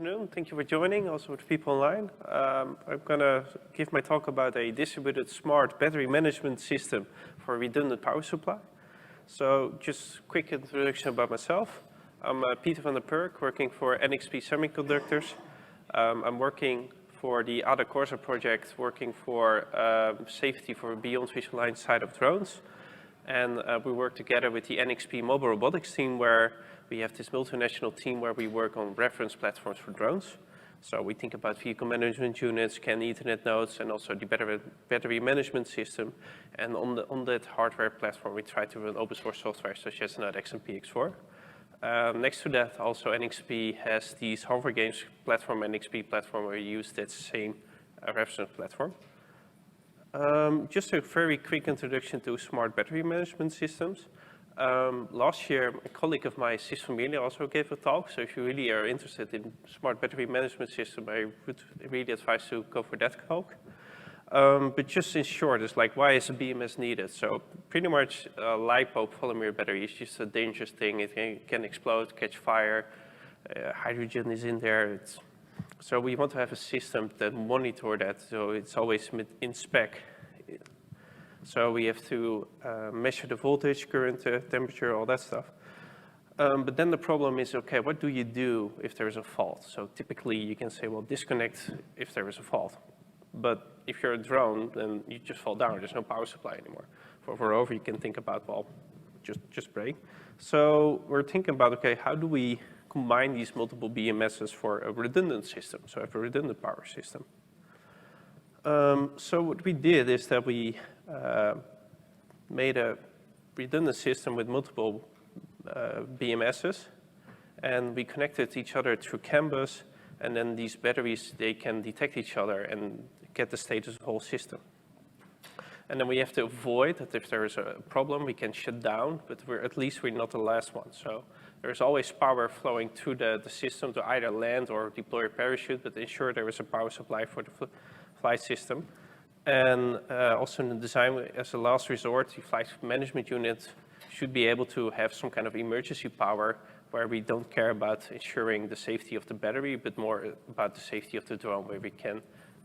afternoon. Thank you for joining, also with people online. I'm going to give my talk about a distributed smart battery management system for redundant power supply. So just a quick introduction about myself. I'm Peter van der Perk, working for NXP Semiconductors. I'm working for the Ada Corsa project, working for safety for beyond visual line side of drones. And we work together with the NXP mobile robotics team, where we have this multinational team where we work on reference platforms for drones. So we think about vehicle management units, CAN Ethernet nodes, and also the battery management system. And on that hardware platform, we try to run open source software such as NetX and PX4. Next to that, also NXP has these hardware games platform, NXP platform, where we use that same reference platform. Just a very quick introduction to smart battery management systems. Last year, a colleague of mine, Sis Familia, also gave a talk. So if you really are interested in smart battery management system, I would really advise to go for that talk. But just in short, it's like, why is a BMS needed? So pretty much LiPo polymer battery is just a dangerous thing. It can explode, catch fire. Hydrogen is in there. So we want to have a system that monitor that, so it's always in spec. So we have to measure the voltage, current, temperature, all that stuff. But then the problem is, okay, what do you do if there is a fault? So typically you can say, well, disconnect if there is a fault. But if you're a drone, then you just fall down. There's no power supply anymore. For rover, you can think about, well, just brake. So we're thinking about, okay, how do we combine these multiple BMSs for a redundant system, so have a redundant power system. So what we did is that we made a redundant system with multiple BMSs, and we connected each other through CAN bus, and then these batteries, they can detect each other and get the status of the whole system. And then we have to avoid that if there is a problem, we can shut down, but at least we're not the last one. So there's always power flowing through the system to either land or deploy a parachute, but ensure there is a power supply for the flight system. And also in the design, as a last resort, the flight management unit should be able to have some kind of emergency power where we don't care about ensuring the safety of the battery, but more about the safety of the drone, where we can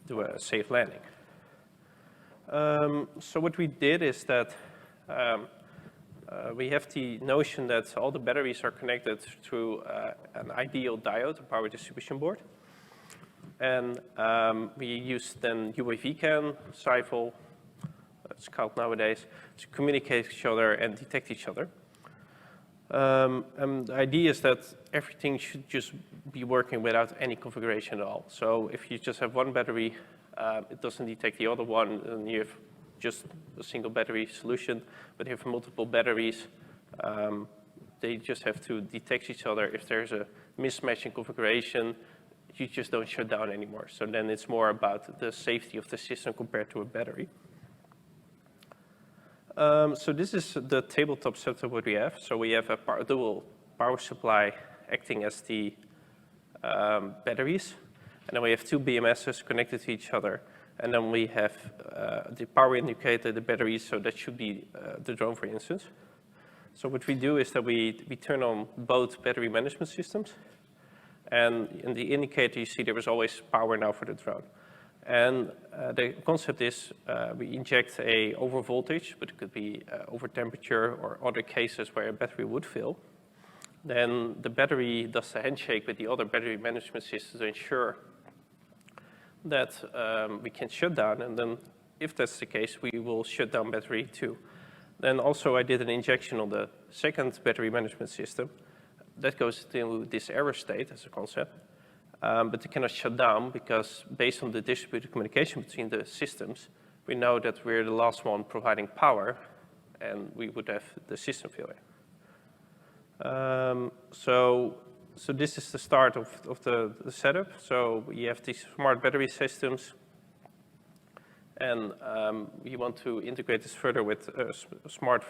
do a safe landing. So what we did is that we have the notion that all the batteries are connected through an ideal diode, a power distribution board. And we use then UAV CAN, SIFL, it's called nowadays, to communicate with each other and detect each other. And the idea is that everything should just be working without any configuration at all. So if you just have one battery, it doesn't detect the other one, and you have just a single battery solution. But if you have multiple batteries, they just have to detect each other. If there's a mismatch in configuration, you just don't shut down anymore. So then it's more about the safety of the system compared to a battery. So this is the tabletop setup what we have. So we have a dual power supply acting as the batteries. And then we have two BMSs connected to each other. And then we have the power indicator, the batteries, so that should be the drone, for instance. So what we do is that we turn on both battery management systems. And in the indicator, you see there is always power now for the drone. And the concept is we inject a over voltage, but it could be over temperature or other cases where a battery would fail. Then the battery does the handshake with the other battery management system to ensure that we can shut down. And then if that's the case, we will shut down battery 2. Then also I did an injection on the second battery management system. That goes to this error state as a concept. But it cannot shut down because based on the distributed communication between the systems, we know that we're the last one providing power, and we would have the system failure. So this is the start of the setup. So we have these smart battery systems, and we want to integrate this further with a smart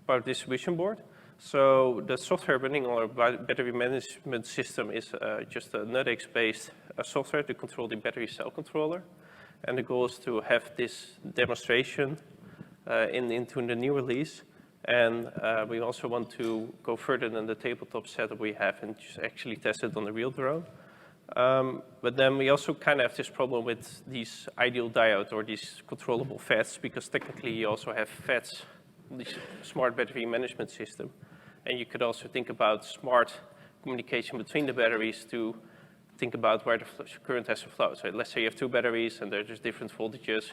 power distribution board. So the software running on our battery management system is just a NetX-based software to control the battery cell controller. And the goal is to have this demonstration into the new release. And we also want to go further than the tabletop setup we have and just actually test it on the real drone. But then we also kind of have this problem with these ideal diodes or these controllable FETs, because technically you also have FETs, this smart battery management system. And you could also think about smart communication between the batteries to think about where the current has to flow. So let's say you have two batteries and they're just different voltages.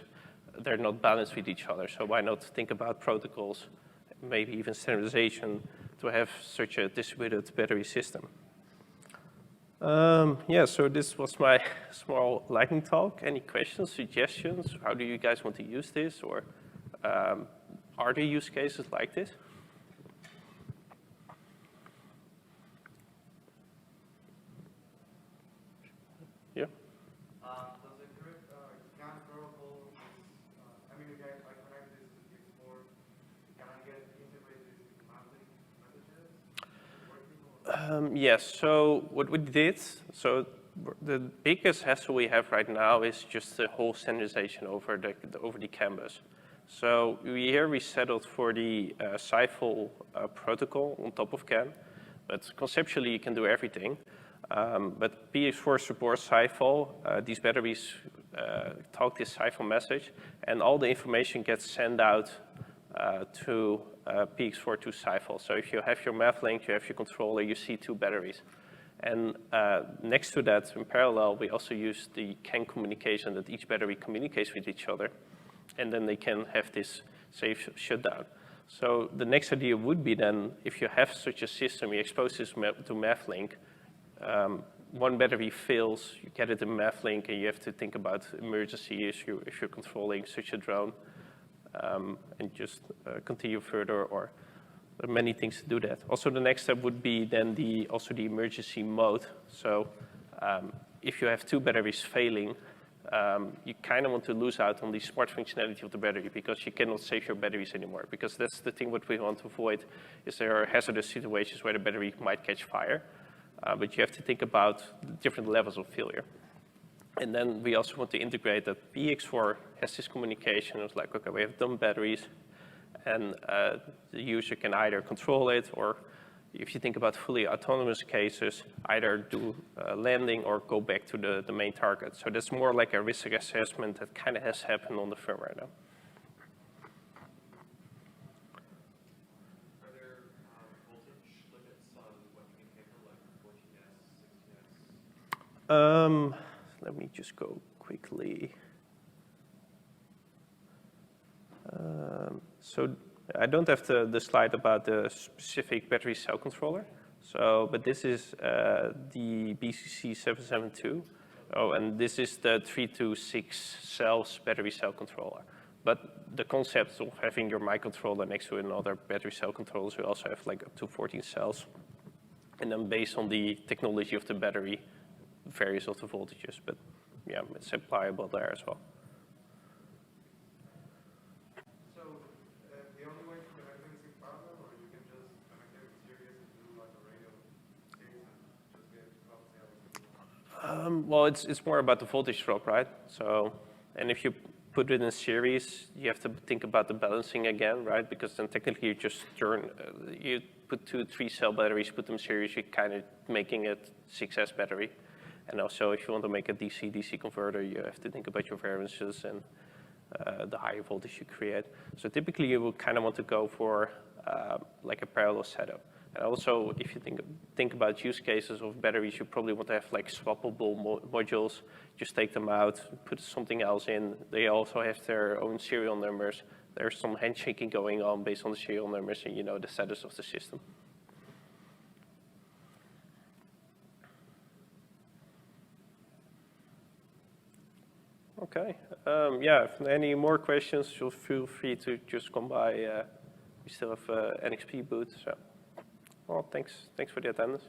They're not balanced with each other. So why not think about protocols, maybe even standardization, to have such a distributed battery system? Yeah, so this was my small lightning talk. Any questions, suggestions? How do you guys want to use this? Or are there use cases like this? Yeah. Does the current uncontrollable, I mean, you guys connect this to PX4, can I get integrated into monthly messages? Yes, so what we did, so the biggest hassle we have right now is just the whole standardization over the canvas. So here we settled for the SiFol protocol on top of CAN, but conceptually you can do everything. But PX4 supports SiFol. These batteries talk this SiFol message, and all the information gets sent out to PX4 to SiFol. So if you have your math link, you have your controller, you see two batteries. And next to that, in parallel, we also use the CAN communication that each battery communicates with each other. And then they can have this safe shutdown. So the next idea would be then, if you have such a system, you expose this to math link, one battery fails, you get it in math link, and you have to think about emergency issue if you're controlling such a drone, and just continue further, or there are many things to do that. Also, the next step would be then the emergency mode. So if you have two batteries failing, you kind of want to lose out on the smart functionality of the battery, because you cannot save your batteries anymore. Because that's the thing what we want to avoid, is there are hazardous situations where the battery might catch fire. But you have to think about different levels of failure. And then we also want to integrate that PX4 has this communication. It's like, okay, we have dumb batteries, and the user can either control it, or if you think about fully autonomous cases, either do landing or go back to the main target. So that's more like a risk assessment that kind of has happened on the firmware now. Are there voltage limits on what you can handle, like 14S, 16S? Let me just go quickly. So I don't have the slide about the specific battery cell controller. So, but this is the BCC 772. Oh, and this is the 3 to 6 cells battery cell controller. But the concept of having your microcontroller next to another battery cell controller, we also have like up to 14 cells. And then based on the technology of the battery, varies of the voltages, but yeah, it's applicable there as well. So the only way to connect them is in parallel, or you can just connect them in series and do like a radio series and just get 12 cells? Well, it's more about the voltage drop, right? So, and if you put it in series, you have to think about the balancing again, right? Because then technically you just turn, you put 2, 3 cell batteries, put them in series, you're kind of making it 6S battery. And also, if you want to make a DC-DC converter, you have to think about your variances and the higher voltage you create. So typically, you will kind of want to go for like a parallel setup. And also, if you think about use cases of batteries, you probably want to have like swappable modules. Just take them out, put something else in. They also have their own serial numbers. There's some handshaking going on based on the serial numbers, and you know the status of the system. Okay. Yeah, if any more questions, feel free to just come by. We still have NXP booth. So, well, thanks for the attendance.